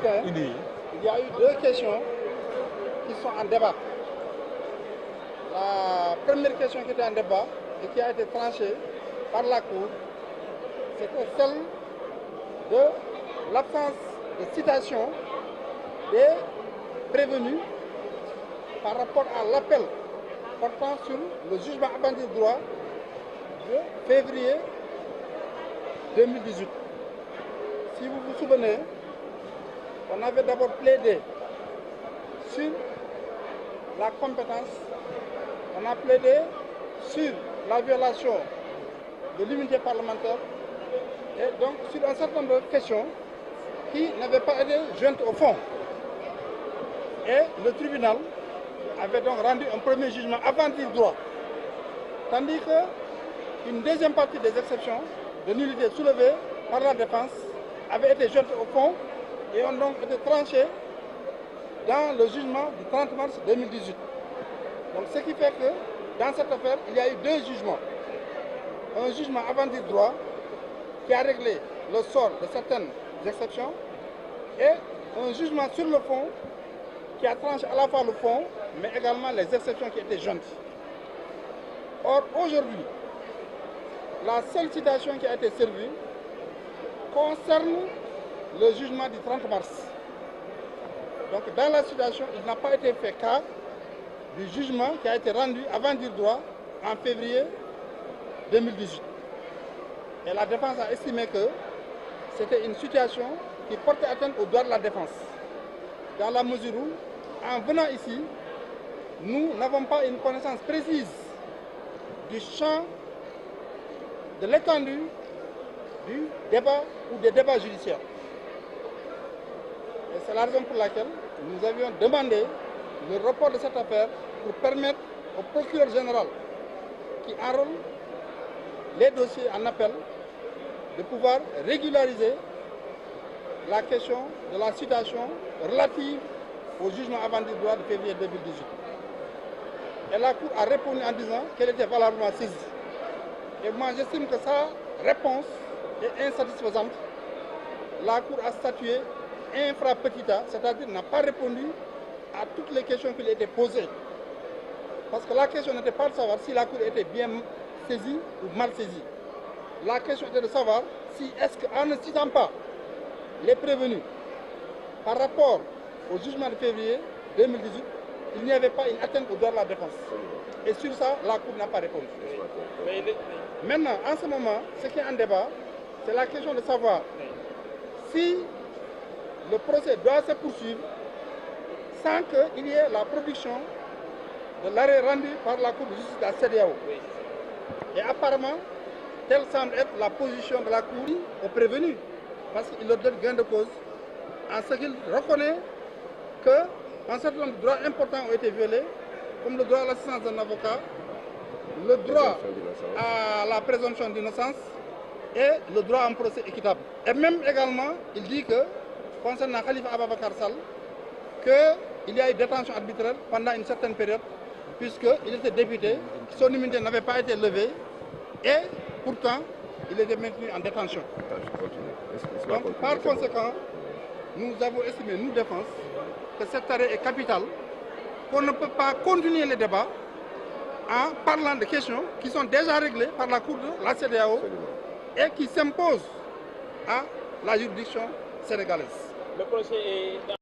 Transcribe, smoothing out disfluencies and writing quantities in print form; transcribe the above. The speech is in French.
matin, il y a eu deux questions qui sont en débat. La première question qui était en débat et qui a été tranchée par la Cour, c'était celle de l'absence de citation des prévenus par rapport à l'appel portant sur le jugement abandonné de droit de février 2018. Si vous vous souvenez, on avait d'abord plaidé sur la compétence, on a plaidé sur la violation de l'immunité parlementaire et donc sur un certain nombre de questions qui n'avaient pas été jointes au fond. Et le tribunal avait donc rendu un premier jugement avant dire droit. Tandis qu'une deuxième partie des exceptions de nullité soulevées par la défense avait été jointe au fond et ont donc été tranchées dans le jugement du 30 mars 2018. Donc ce qui fait que dans cette affaire, il y a eu deux jugements. Un jugement avant dire droit qui a réglé le sort de certaines exceptions et un jugement sur le fond qui a tranché à la fois le fond mais également les exceptions qui étaient jointes. Or aujourd'hui, la seule citation qui a été servie concerne le jugement du 30 mars. Donc dans la citation, il n'a pas été fait cas du jugement qui a été rendu avant dire droit en février 2018. Et la défense a estimé que c'était une situation qui portait atteinte aux droits de la défense. Dans la mesure où, en venant ici, nous n'avons pas une connaissance précise du champ, de l'étendue du débat ou des débats judiciaires. Et c'est la raison pour laquelle nous avions demandé le report de cette affaire pour permettre au procureur général qui enrôle les dossiers en appel de pouvoir régulariser la question de la citation relative au jugement avant dire droit de février 2018. Et la Cour a répondu en disant qu'elle était valablement saisie. Et moi j'estime que sa réponse est insatisfaisante. La Cour a statué infra petita, c'est-à-dire n'a pas répondu à toutes les questions qui lui étaient posées. Parce que la question n'était pas de savoir si la Cour était bien saisie ou mal saisie. La question était de savoir si est-ce qu'en ne citant pas les prévenus par rapport au jugement de février 2018, il n'y avait pas une atteinte au droit de la défense. Et sur ça, la Cour n'a pas répondu. Maintenant, en ce moment, ce qui est en débat, c'est la question de savoir si le procès doit se poursuivre sans qu'il y ait la production de l'arrêt rendu par la Cour de justice de la CEDEAO. Et apparemment, telle semble être la position de la Cour aux prévenus, parce qu'il leur donne gain de cause, en ce qu'il reconnaît qu'un certain nombre de droits importants ont été violés, comme le droit à l'assistance d'un avocat, le droit à la présomption d'innocence et le droit à un procès équitable. Et même également, il dit que, concernant Khalifa Ababacar Sall, qu'il y a eu détention arbitraire pendant une certaine période, puisqu'il était député, son immunité n'avait pas été levée, et pourtant, il était maintenu en détention. Donc, par conséquent, nous avons estimé, nous défense, que cet arrêt est capital, qu'on ne peut pas continuer les débats en parlant de questions qui sont déjà réglées par la Cour de la CEDEAO et qui s'imposent à la juridiction sénégalaise. Le procès est